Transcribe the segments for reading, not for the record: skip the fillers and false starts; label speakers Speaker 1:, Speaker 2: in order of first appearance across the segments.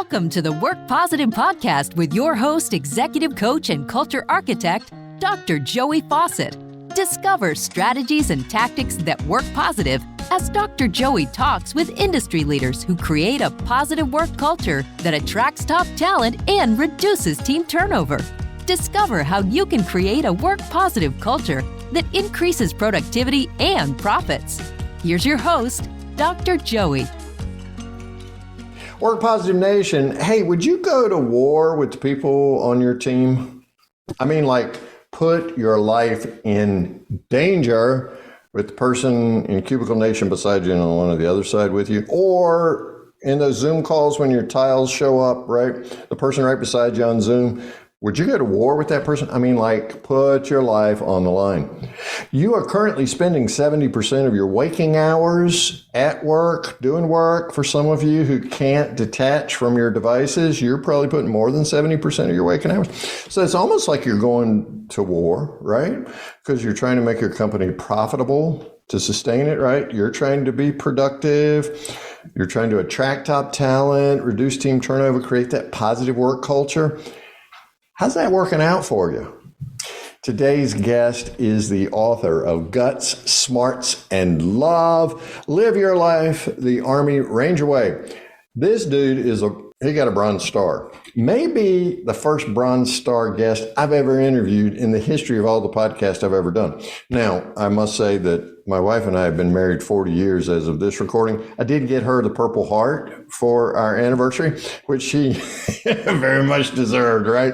Speaker 1: Welcome to the Work Positive Podcast with your host, executive coach, and culture architect, Dr. Joey Faucette. Discover strategies and tactics that work positive as Dr. Joey talks with industry leaders who create a positive work culture that attracts top talent and reduces team turnover. Discover how you can create a work positive culture that increases productivity and profits. Here's your host, Dr. Joey.
Speaker 2: Work Positive Nation, hey, would you go to war with the people on your team? I mean, like, put your life in danger with the person in Cubicle Nation beside you and on one of the other side with you, or in those Zoom calls when your tiles show up, right? The person right beside you on Zoom. Would you go to war with that person? I mean, like, put your life on the line. You are currently spending 70% of your waking hours at work, doing work. For some of you who can't detach from your devices, you're probably putting more than 70% of your waking hours. So it's almost like you're going to war, right? Because you're trying to make your company profitable to sustain it, right? You're trying to be productive. You're trying to attract top talent, reduce team turnover, create that positive work culture. How's that working out for you? Today's guest is the author of Guts, Smarts, and Love. Live Your Life the Army Ranger Way. This dude he got a Bronze Star. Maybe the first Bronze Star guest I've ever interviewed in the history of all the podcasts I've ever done. Now, I must say that my wife and I have been married 40 years as of this recording. I did get her the Purple Heart for our anniversary, which she very much deserved, right?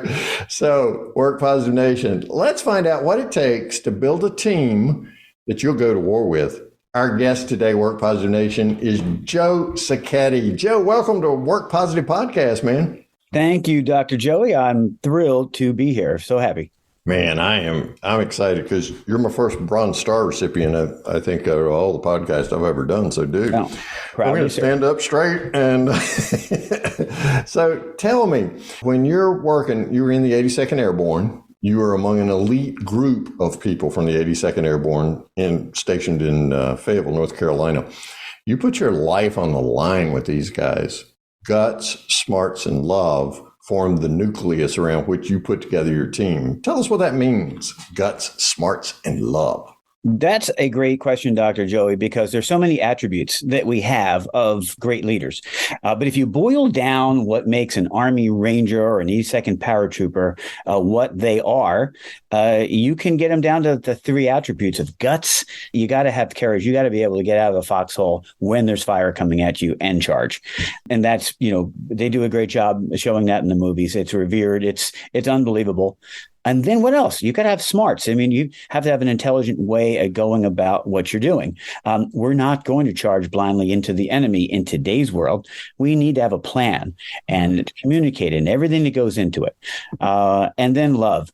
Speaker 2: So, Work Positive Nation, let's find out what it takes to build a team that you'll go to war with. Our guest today, Work Positive Nation, is Joe Sacchetti. Joe, welcome to Work Positive Podcast, man.
Speaker 3: Thank you, Dr. Joey. I'm thrilled to be here. So happy.
Speaker 2: Man, I'm excited because you're my first Bronze Star recipient, I think, out of all the podcasts I've ever done. So, dude, we're going to stand up straight. And so tell me, when you're working, you were in the 82nd Airborne. You were among an elite group of people from the 82nd Airborne stationed in Fayetteville, North Carolina. You put your life on the line with these guys. Guts, Smarts, and Love formed the nucleus around which you put together your team. Tell us what that means, Guts, Smarts, and Love.
Speaker 3: That's a great question, Dr. Joey, because there's so many attributes that we have of great leaders. But if you boil down what makes an Army Ranger or an 82nd paratrooper what they are, you can get them down to the three attributes of guts. You got to have courage. You got to be able to get out of a foxhole when there's fire coming at you and charge. And that's, they do a great job showing that in the movies. It's revered. It's unbelievable. And then what else? You got to have smarts. I mean, you have to have an intelligent way of going about what you're doing. We're not going to charge blindly into the enemy in today's world. We need to have a plan and communicate and everything that goes into it. And then love.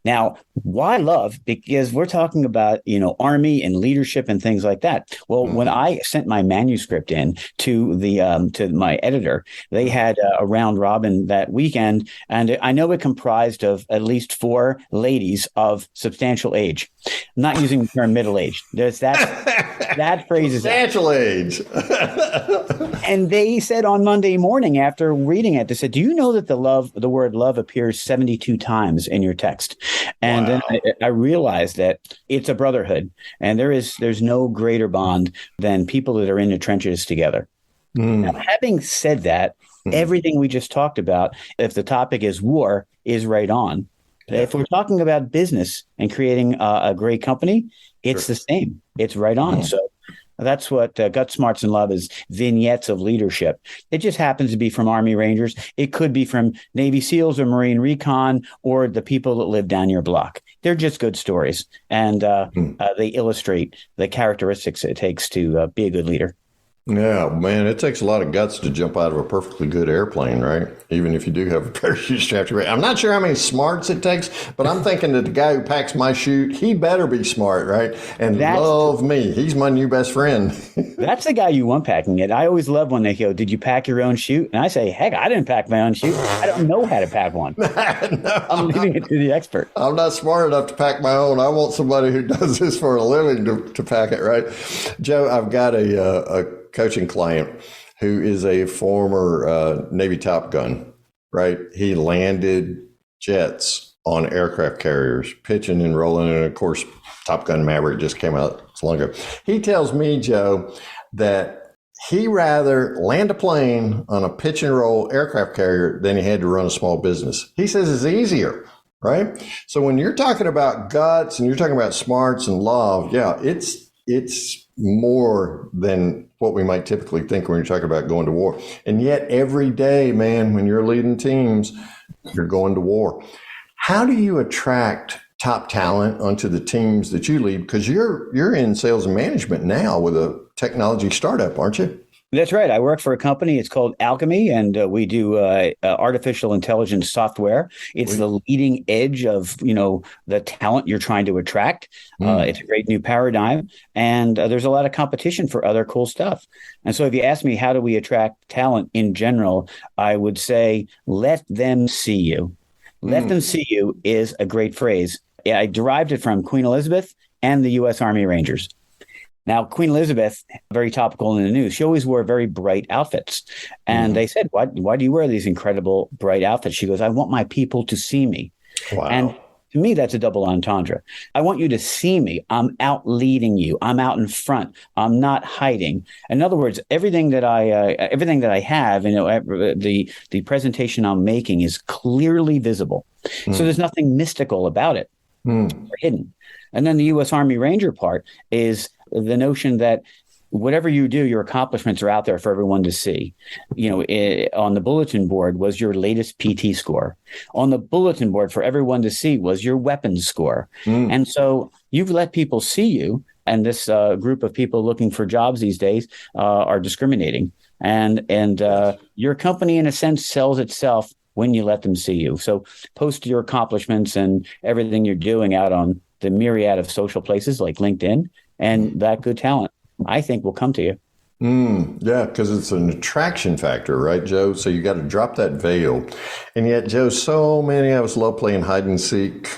Speaker 3: Now, why love? Because we're talking about, Army and leadership and things like that. Well, when I sent my manuscript in to my editor, they had a round robin that weekend, and I know it comprised of at least 4 ladies of substantial age. I'm not using the term middle age. There's that phrase is
Speaker 2: substantial age.
Speaker 3: And they said on Monday morning after reading it, they said, "Do you know that the word love appears 72 times in your text?" And wow. Then I realized that it's a brotherhood, and there's no greater bond than people that are in the trenches together. Now, having said that, everything we just talked about, if the topic is war, is right on. Yeah. If we're talking about business and creating a great company, it's the same. It's right on. So that's what Guts, Smarts, and Love is, vignettes of leadership. It just happens to be from Army Rangers. It could be from Navy SEALs or Marine Recon or the people that live down your block. They're just good stories, and they illustrate the characteristics it takes to be a good leader.
Speaker 2: Yeah, man, it takes a lot of guts to jump out of a perfectly good airplane, right? Even if you do have a parachute strapped to your back. I'm not sure how many smarts it takes, but I'm thinking that the guy who packs my chute, he better be smart, right? And love me. He's my new best friend.
Speaker 3: That's the guy you want packing it. I always love when they go, "Did you pack your own chute?" And I say, "Heck, I didn't pack my own chute. I don't know how to pack one." No, I'm leaving it to the expert.
Speaker 2: I'm not smart enough to pack my own. I want somebody who does this for a living to pack it, right? Joe, I've got a coaching client who is a former Navy Top Gun, right? He landed jets on aircraft carriers, pitching and rolling. And of course, Top Gun Maverick just came out so long ago. He tells me, Joe, that he rather land a plane on a pitch and roll aircraft carrier than he had to run a small business. He says it's easier, right? So when you're talking about guts and you're talking about smarts and love, yeah, it's more than what we might typically think when you're talking about going to war. And yet every day, man, when you're leading teams, you're going to war. How do you attract top talent onto the teams that you lead? Because you're in sales and management now with a technology startup, aren't you?
Speaker 3: That's right. I work for a company. It's called Alchemy, and we do artificial intelligence software. It's the leading edge of, the talent you're trying to attract. It's a great new paradigm, and there's a lot of competition for other cool stuff. And so if you ask me, how do we attract talent in general, I would say, let them see you. Let them see you is a great phrase. I derived it from Queen Elizabeth and the U.S. Army Rangers. Now, Queen Elizabeth, very topical in the news, she always wore very bright outfits. And they said, why do you wear these incredible bright outfits? She goes, I want my people to see me.
Speaker 2: Wow.
Speaker 3: And to me, that's a double entendre. I want you to see me. I'm out leading you. I'm out in front. I'm not hiding. In other words, everything that I have, the presentation I'm making is clearly visible. So there's nothing mystical about it or hidden. And then the U.S. Army Ranger part is the notion that whatever you do, your accomplishments are out there for everyone to see. On the bulletin board was your latest PT score. On the bulletin board for everyone to see was your weapons score. And so you've let people see you. And this group of people looking for jobs these days are discriminating. And your company, in a sense, sells itself when you let them see you. So post your accomplishments and everything you're doing out on the myriad of social places like LinkedIn, and that good talent, I think, will come to you.
Speaker 2: Yeah, because it's an attraction factor, right, Joe? So you got to drop that veil. And yet, Joe, so many of us love playing hide and seek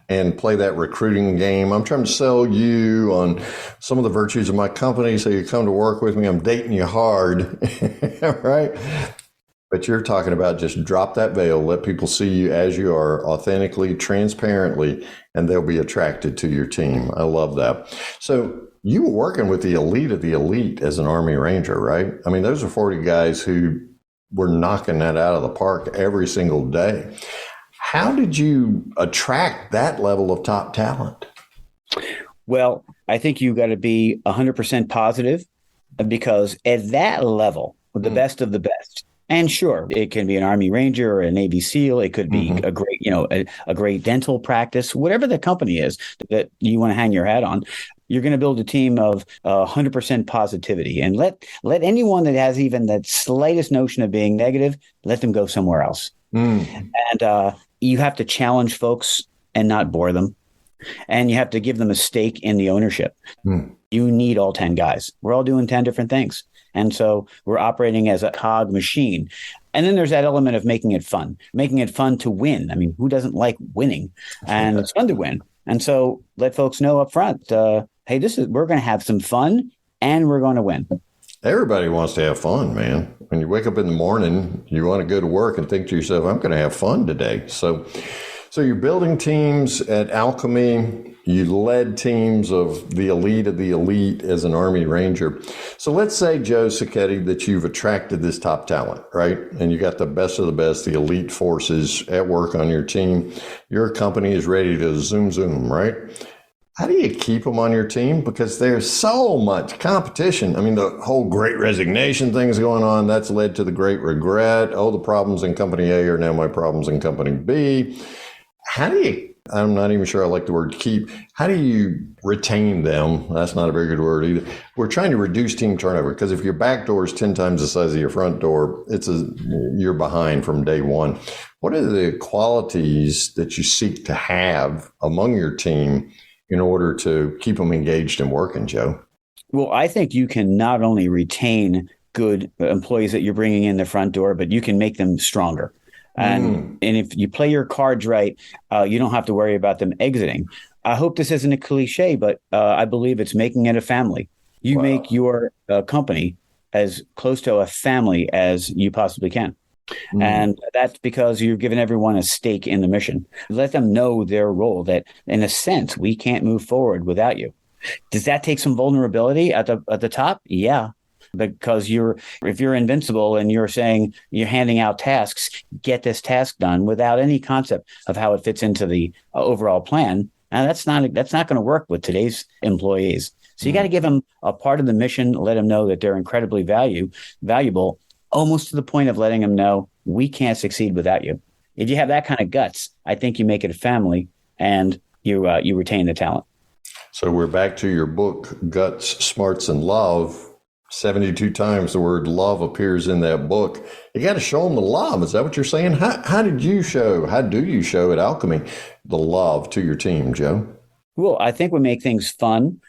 Speaker 2: and play that recruiting game. I'm trying to sell you on some of the virtues of my company so you come to work with me. I'm dating you hard, right? But you're talking about just drop that veil, let people see you as you are, authentically, transparently, and they'll be attracted to your team. I love that. So you were working with the elite of the elite as an Army Ranger, right? I mean, those are 40 guys who were knocking that out of the park every single day. How did you attract that level of top talent?
Speaker 3: Well, I think you got to be 100% positive, because at that level, the best of the best. And sure, it can be an Army Ranger or a Navy SEAL. It could be a great, a great dental practice, whatever the company is that you want to hang your hat on. You're going to build a team of 100% positivity, and let anyone that has even that slightest notion of being negative, let them go somewhere else. And you have to challenge folks and not bore them. And you have to give them a stake in the ownership. You need all 10 guys. We're all doing 10 different things. And so we're operating as a cog machine. And then there's that element of making it fun to win. I mean, who doesn't like winning? And it's fun to win. And so let folks know up front, hey, we're going to have some fun and we're going to win.
Speaker 2: Everybody wants to have fun, man. When you wake up in the morning, you want to go to work and think to yourself, I'm going to have fun today. So you're building teams at Alchemy. You led teams of the elite as an Army Ranger. So let's say, Joe Sacchetti, that you've attracted this top talent, right? And you got the best of the best, the elite forces at work on your team. Your company is ready to zoom, right? How do you keep them on your team? Because there's so much competition. I mean, the whole great resignation thing's going on. That's led to the great regret. Oh, the problems in company A are now my problems in company B. I'm not even sure I like the word keep. How do you retain them? That's not a very good word either. We're trying to reduce team turnover, because if your back door is 10 times the size of your front door, you're behind from day one. What are the qualities that you seek to have among your team in order to keep them engaged and working, Joe?
Speaker 3: Well, I think you can not only retain good employees that you're bringing in the front door, but you can make them stronger. And if you play your cards right, you don't have to worry about them exiting. I hope this isn't a cliche, but I believe it's making it a family. You make your company as close to a family as you possibly can. And that's because you've given everyone a stake in the mission. Let them know their role, that in a sense, we can't move forward without you. Does that take some vulnerability at the top? Yeah. Because if you're invincible and you're saying you're handing out tasks, get this task done without any concept of how it fits into the overall plan. And that's not going to work with today's employees. So you got to give them a part of the mission, let them know that they're incredibly valuable, almost to the point of letting them know we can't succeed without you. If you have that kind of guts, I think you make it a family and you retain the talent.
Speaker 2: So we're back to your book, Guts, Smarts, and Love. 72 times the word love appears in that book. You got to show them the love. Is that what you're saying? How do you show at Alchemy the love to your team, Joe?
Speaker 3: Well, I think we make things fun.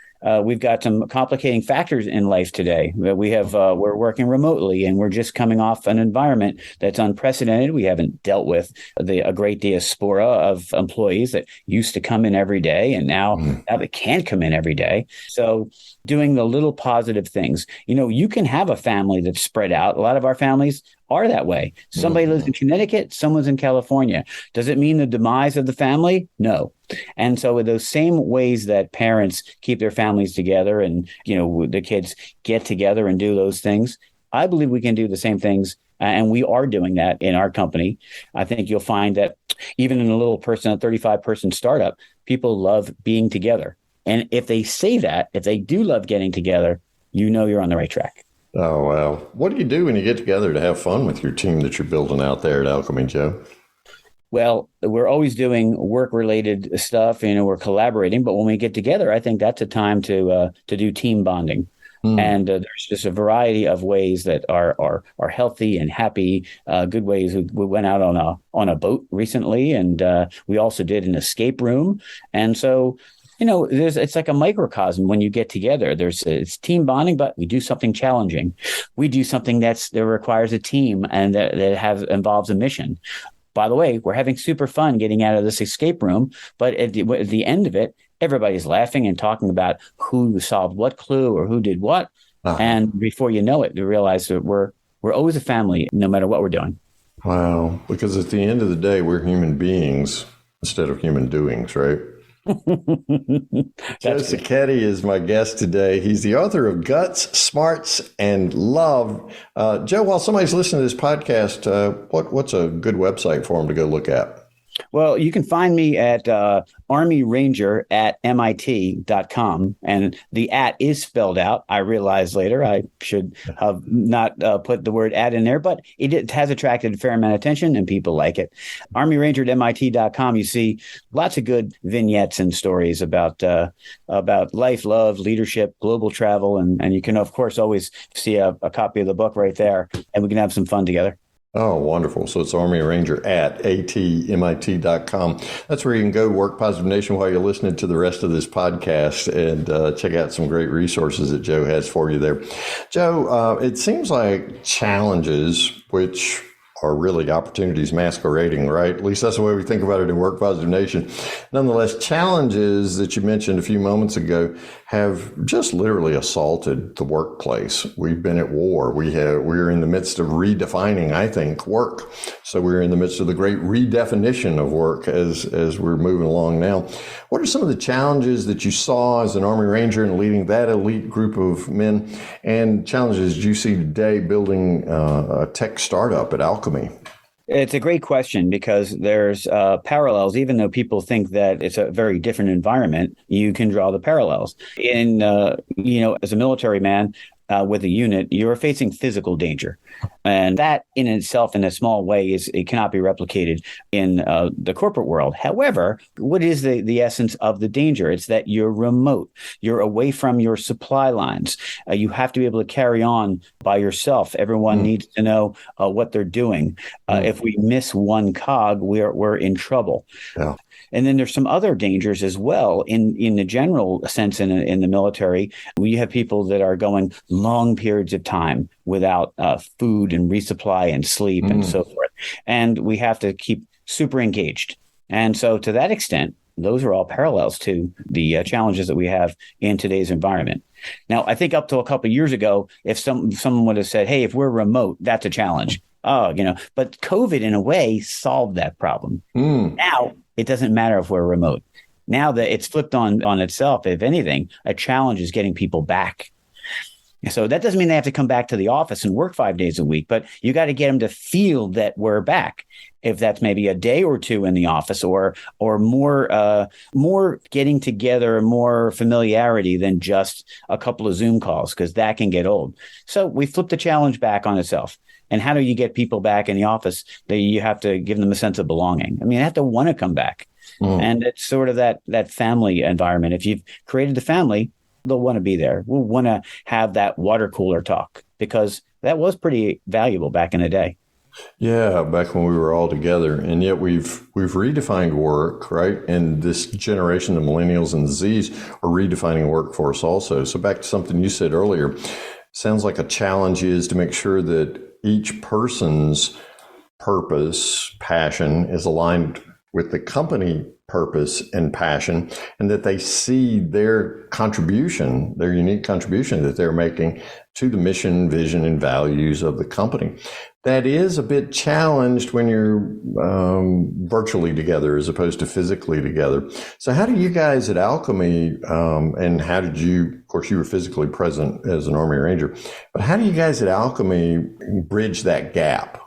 Speaker 3: We've got some complicating factors in life today. We're working remotely, and we're just coming off an environment that's unprecedented. We haven't dealt with a great diaspora of employees that used to come in every day, and now they can't come in every day. So doing the little positive things. You can have a family that's spread out. A lot of our families are that way. Somebody lives in Connecticut, someone's in California. Does it mean the demise of the family? No. And so with those same ways that parents keep their families together and, the kids get together and do those things, I believe we can do the same things. And we are doing that in our company. I think you'll find that even in a 35-person startup, people love being together. And if they say that, if they do love getting together, you're on the right track.
Speaker 2: Oh, wow. What do you do when you get together to have fun with your team that you're building out there at Alchemy, Joe?
Speaker 3: Well, we're always doing work-related stuff, we're collaborating. But when we get together, I think that's a time to do team bonding. And there's just a variety of ways that are healthy and happy, good ways. We went out on a boat recently, and we also did an escape room. And so, it's like a microcosm when you get together. It's team bonding, but we do something challenging. We do something that requires a team and that involves a mission. By the way, we're having super fun getting out of this escape room, but at the end of it, everybody's laughing and talking about who solved what clue or who did what. And before you know it, you realize that we're always a family, no matter what we're doing.
Speaker 2: Wow. Because at the end of the day, we're human beings instead of human doings, right? Joe Sacchetti is my guest today. He's the author of Guts, Smarts, and Love. Joe, while somebody's listening to this podcast, what's a good website for them to go look at?
Speaker 3: Well, you can find me at armyranger@mit.com. And the @ is spelled out. I realized later I should have not put the word @ in there, but it has attracted a fair amount of attention and people like it. armyranger@mit.com. You see lots of good vignettes and stories about life, love, leadership, global travel. And you can, of course, always see a copy of the book right there, and we can have some fun together.
Speaker 2: Oh, wonderful. So it's armyranger@mit.com. That's where you can go work Positive Nation while you're listening to the rest of this podcast and check out some great resources that Joe has for you there. Joe, it seems like challenges, which are really opportunities masquerading, right? At least that's the way we think about it in Work Positive Nation. Nonetheless, challenges that you mentioned a few moments ago have just literally assaulted the workplace. We've been at war. We're in the midst of redefining, I think, work. So we're in the midst of the great redefinition of work as we're moving along now. What are some of the challenges that you saw as an Army Ranger and leading that elite group of men, and challenges you see today building a tech startup at Alchemy?
Speaker 3: It's a great question because there's parallels. Even though people think that it's a very different environment, you can draw the parallels. As a military man with a unit, you're facing physical danger. And that in itself, in a small way, it cannot be replicated in the corporate world. However, what is the essence of the danger? It's that you're remote. You're away from your supply lines. You have to be able to carry on by yourself. Everyone needs to know what they're doing. If we miss one cog, we're in trouble. Yeah. And then there's some other dangers as well in the general sense in the military. We have people that are going long periods of time without food and resupply and sleep and so forth. And we have to keep super engaged. And so to that extent, those are all parallels to the challenges that we have in today's environment. Now, I think up to a couple of years ago, if someone would have said, hey, if we're remote, that's a challenge. Oh, but COVID in a way solved that problem. Now it doesn't matter if we're remote. Now that it's flipped on itself, if anything, a challenge is getting people back. So that doesn't mean they have to come back to the office and work 5 days a week, but you got to get them to feel that we're back. If that's maybe a day or two in the office, or more getting together, more familiarity than just a couple of Zoom calls, because that can get old. So we flip the challenge back on itself. And how do you get people back in the office? You have to give them a sense of belonging. I mean, they have to want to come back. And it's sort of that family environment. If you've created the family, they'll want to be there. We'll want to have that water cooler talk, because that was pretty valuable back in the day.
Speaker 2: Yeah, back when we were all together. And yet we've redefined work, right? And this generation, the millennials and the Zs, are redefining work for us also. So back to something you said earlier, sounds like a challenge is to make sure that each person's purpose, passion is aligned with the company purpose and passion, and that they see their contribution, their unique contribution that they're making to the mission, vision, and values of the company. That is a bit challenged when you're virtually together as opposed to physically together. So how do you guys at Alchemy, and how did you, of course, you were physically present as an Army Ranger, but how do you guys at Alchemy bridge that gap?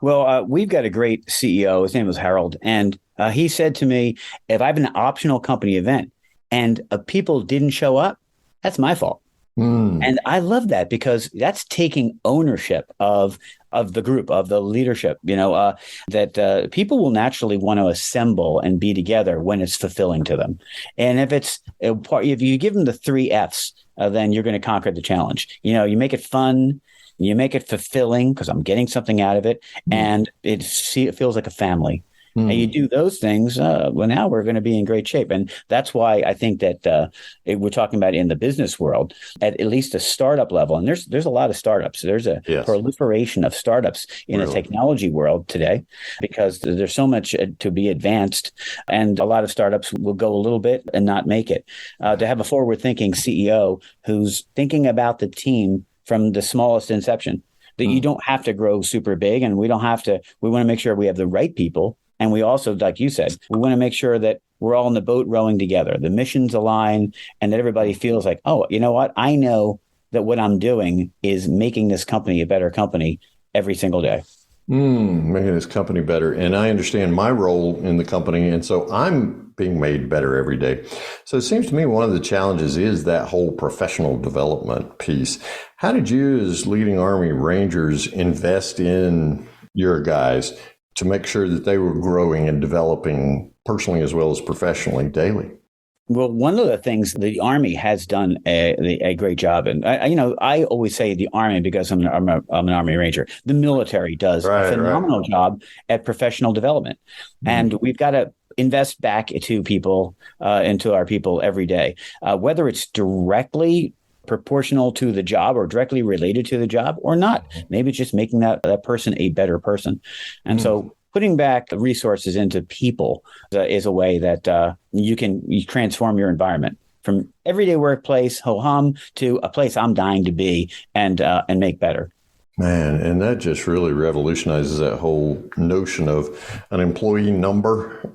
Speaker 3: Well, we've got a great CEO. His name was Harold. And he said to me, if I have an optional company event and people didn't show up, that's my fault. And I love that, because that's taking ownership of the group, of the leadership, that people will naturally want to assemble and be together when it's fulfilling to them. And if you give them the 3 F's, then you're going to conquer the challenge. You make it fun. You make it fulfilling, because I'm getting something out of it, and it feels like a family. And you do those things, well, now we're going to be in great shape. And that's why I think that we're talking about in the business world, at least a startup level. And there's a lot of startups. There's a proliferation of startups in the technology world today, because there's so much to be advanced. And a lot of startups will go a little bit and not make it. To have a forward-thinking CEO who's thinking about the team from the smallest inception, that you don't have to grow super big, and we want to make sure we have the right people. And we also, like you said, we want to make sure that we're all in the boat rowing together, the missions align, and that everybody feels like, oh, you know what? I know that what I'm doing is making this company a better company every single day.
Speaker 2: Making this company better. And I understand my role in the company. And so I'm being made better every day. So it seems to me one of the challenges is that whole professional development piece. How did you, as leading Army Rangers, invest in your guys to make sure that they were growing and developing personally as well as professionally daily?
Speaker 3: Well, one of the things the Army has done a great job, and I always say the Army because I'm an Army Ranger. The military does a phenomenal job at professional development, and we've got to invest back to people, into our people every day, whether it's directly proportional to the job or directly related to the job or not. Maybe it's just making that person a better person. And so putting back resources into people is a way that you transform your environment from everyday workplace, ho-hum, to a place I'm dying to be and make better.
Speaker 2: Man, and that just really revolutionizes that whole notion of an employee number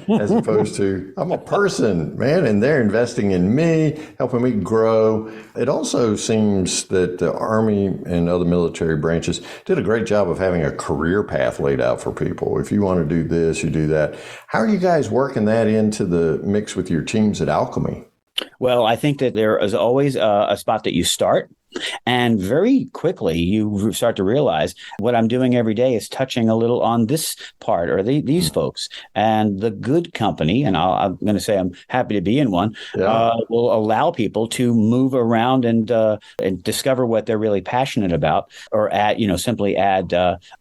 Speaker 2: as opposed to I'm a person, man, and they're investing in me, helping me grow. It also seems that the Army and other military branches did a great job of having a career path laid out for people. If you want to do this, you do that. How are you guys working that into the mix with your teams at Alchemy?
Speaker 3: Well, I think that there is always a spot that you start. And very quickly, you start to realize what I'm doing every day is touching a little on this part or these folks. And the good company, and I'm going to say I'm happy to be in one, will allow people to move around and discover what they're really passionate about, or simply add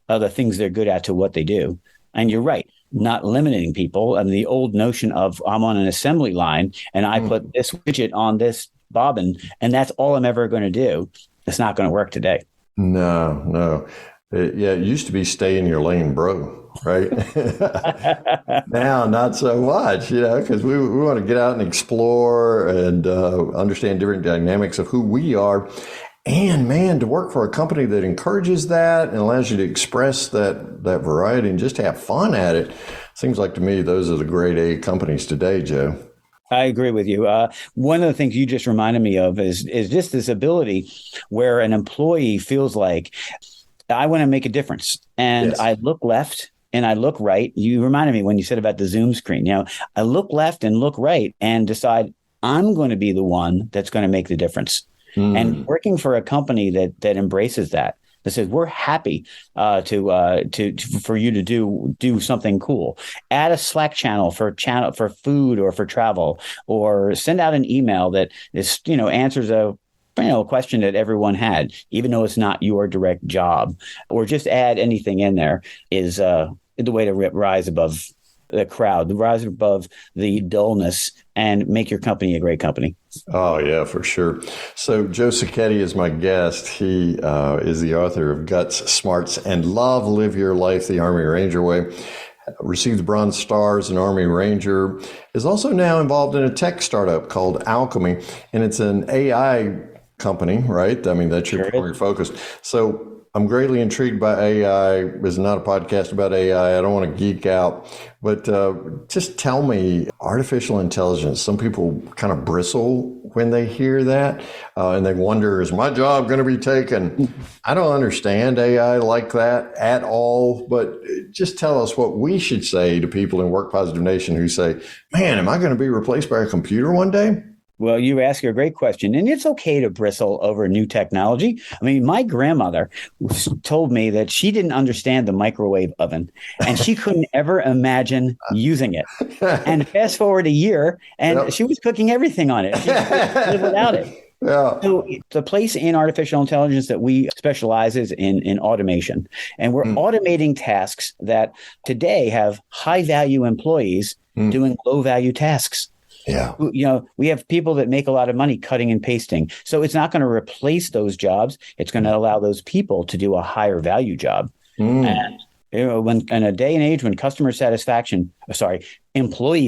Speaker 3: other things they're good at to what they do. And you're right. Not limiting people, and the old notion of I'm on an assembly line and I put this widget on this bobbin and that's all I'm ever going to do. It's not going to work today.
Speaker 2: No. It used to be stay in your lane, bro, right? Now, not so much, because we want to get out and explore and understand different dynamics of who we are. And man, to work for a company that encourages that and allows you to express that variety and just have fun at it, seems like to me those are the grade A companies today, Joe.
Speaker 3: I agree with you. One of the things you just reminded me of is just this ability where an employee feels like, I want to make a difference. And yes. I look left and I look right. You reminded me when you said about the Zoom screen. I look left and look right and decide I'm going to be the one that's going to make the difference. And working for a company that embraces that says we're happy for you to do something cool. Add a Slack channel for food or for travel, or send out an email that is answers a question that everyone had, even though it's not your direct job, or just add anything in there is the way to rise above the crowd, rise above the dullness, and make your company a great company.
Speaker 2: Oh, yeah, for sure. So Joe Sacchetti is my guest. He is the author of Guts, Smarts, and Love, Live Your Life the Army Ranger Way. Received the Bronze Star as an Army Ranger. Is also now involved in a tech startup called Alchemy, and it's an AI company, right? I mean, that's your primary focus. So I'm greatly intrigued by AI. This is not a podcast about AI. I don't want to geek out, but just tell me, artificial intelligence, some people kind of bristle when they hear that, and they wonder, is my job going to be taken? I don't understand AI like that at all, but just tell us what we should say to people in Work Positive Nation who say, man, am I going to be replaced by a computer one day?
Speaker 3: Well, you ask a great question, and it's okay to bristle over new technology. I mean, my grandmother told me that she didn't understand the microwave oven, and she couldn't ever imagine using it. And fast forward a year, and she was cooking everything on it. She couldn't live without it. Yeah. So the place in artificial intelligence that we specialize is in automation, and we're automating tasks that today have high value employees doing low value tasks.
Speaker 2: Yeah.
Speaker 3: We have people that make a lot of money cutting and pasting. So it's not going to replace those jobs. It's going to allow those people to do a higher value job. And when in a day and age when employee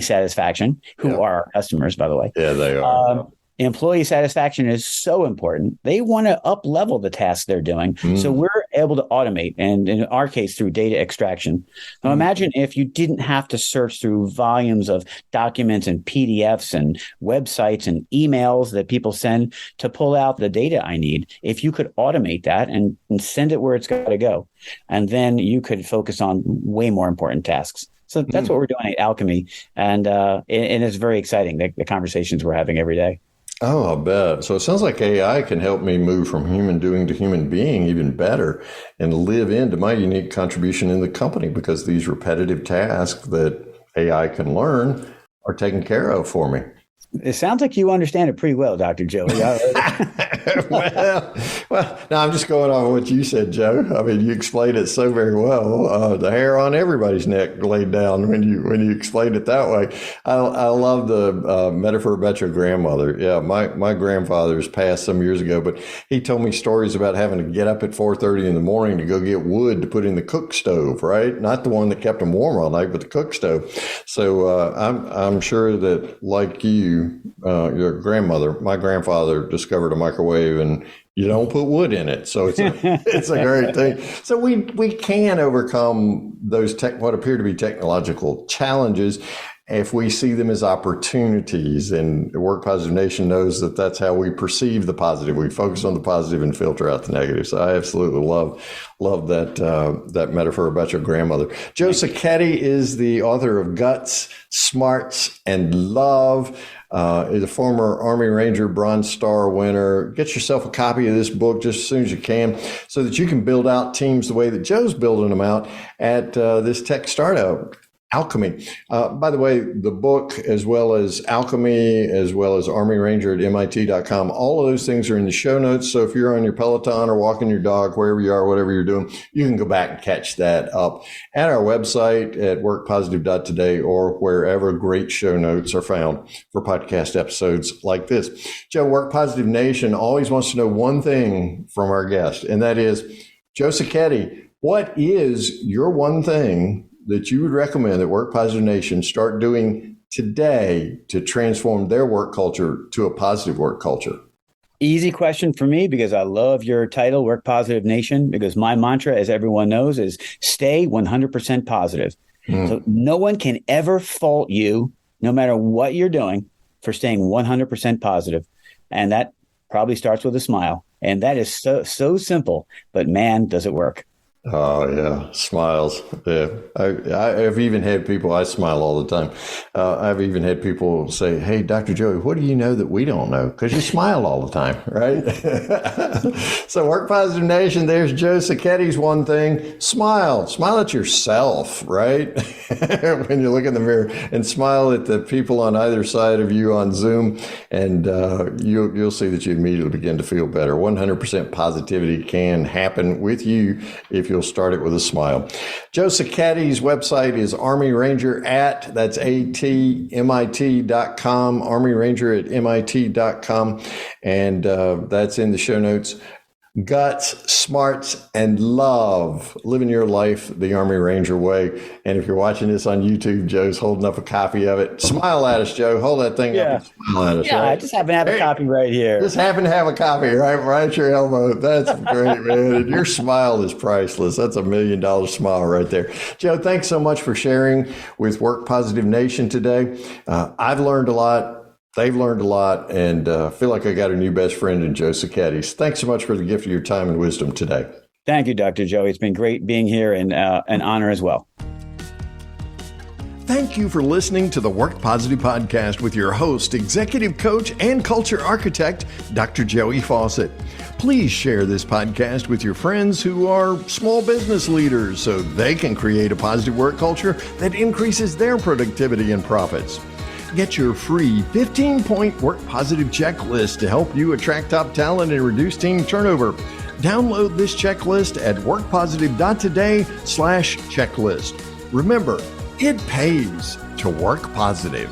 Speaker 3: satisfaction, who are our customers, by the way.
Speaker 2: Yeah, they are.
Speaker 3: Employee satisfaction is so important. They want to up level the tasks they're doing. So we're able to automate, and in our case, through data extraction. Now, imagine if you didn't have to search through volumes of documents and PDFs and websites and emails that people send to pull out the data I need. If you could automate that and send it where it's got to go, and then you could focus on way more important tasks. So that's what we're doing at Alchemy. And it's very exciting, the conversations we're having every day.
Speaker 2: Oh, I bet. So it sounds like AI can help me move from human doing to human being even better and live into my unique contribution in the company, because these repetitive tasks that AI can learn are taken care of for me.
Speaker 3: It sounds like you understand it pretty well, Dr. Joe.
Speaker 2: well, no, I'm just going on what you said, Joe. I mean, you explained it so very well. The hair on everybody's neck laid down when you explained it that way. I love the metaphor about your grandmother. Yeah, my grandfather's passed some years ago, but he told me stories about having to get up at 4:30 in the morning to go get wood to put in the cook stove, right? Not the one that kept him warm all night, but the cook stove. So I'm sure that, like you, your grandmother, my grandfather discovered a microwave, and you don't put wood in it. So it's a great thing. So we can overcome those what appear to be technological challenges if we see them as opportunities. And Work Positive Nation knows that that's how we perceive the positive. We focus on the positive and filter out the negative. So I absolutely love that metaphor about your grandmother. Joe Sacchetti is the author of Guts, Smarts, and Love. Is a former Army Ranger Bronze Star winner. Get yourself a copy of this book just as soon as you can, so that you can build out teams the way that Joe's building them out at this tech startup, Alchemy. By the way, the book, as well as Alchemy, as well as Army Ranger at MIT.com, all of those things are in the show notes. So if you're on your Peloton or walking your dog, wherever you are, whatever you're doing, you can go back and catch that up at our website at workpositive.today, or wherever great show notes are found for podcast episodes like this. Joe, Work Positive Nation always wants to know one thing from our guest, and that is, Joe Sacchetti, What is your one thing that you would recommend that Work Positive Nation start doing today to transform their work culture to a positive work culture?
Speaker 3: Easy question for me, because I love your title, Work Positive Nation, because my mantra, as everyone knows, is stay 100% positive. So no one can ever fault you, no matter what you're doing, for staying 100% positive. And that probably starts with a smile. And that is so simple, but man, does it work.
Speaker 2: Oh, yeah. Smiles. Yeah. I've even had people, I smile all the time. I've even had people say, hey, Dr. Joey, what do you know that we don't know? Because you smile all the time, right? So Work Positive Nation, there's Joe Sacchetti's one thing. Smile. Smile at yourself, right? When you look in the mirror, and smile at the people on either side of you on Zoom, and you'll see that you immediately begin to feel better. 100% positivity can happen with you if you'll start it with a smile. Joe Sacchetti's website is Army Ranger that's ATMIT.com, Army Ranger at MIT.com. And that's in the show notes. Guts, smarts, and love. Living your life the Army Ranger way. And if you're watching this on YouTube, Joe's holding up a copy of it. Smile at us, Joe. Hold that thing up and smile at us.
Speaker 3: Yeah,
Speaker 2: right?
Speaker 3: I just happen to have a copy right here.
Speaker 2: Just happen to have a copy right at your elbow. That's great, man. And your smile is priceless. That's $1 million smile right there. Joe, thanks so much for sharing with Work Positive Nation today. I've learned a lot. They've learned a lot, and feel like I got a new best friend in Joe Sacchetti. Thanks so much for the gift of your time and wisdom today.
Speaker 3: Thank you, Dr. Joey. It's been great being here, and an honor as well.
Speaker 2: Thank you for listening to the Work Positive Podcast with your host, executive coach, and culture architect, Dr. Joey Faucette. Please share this podcast with your friends who are small business leaders so they can create a positive work culture that increases their productivity and profits. Get your free 15-point Work Positive checklist to help you attract top talent and reduce team turnover. Download this checklist at workpositive.today/checklist. Remember, it pays to work positive.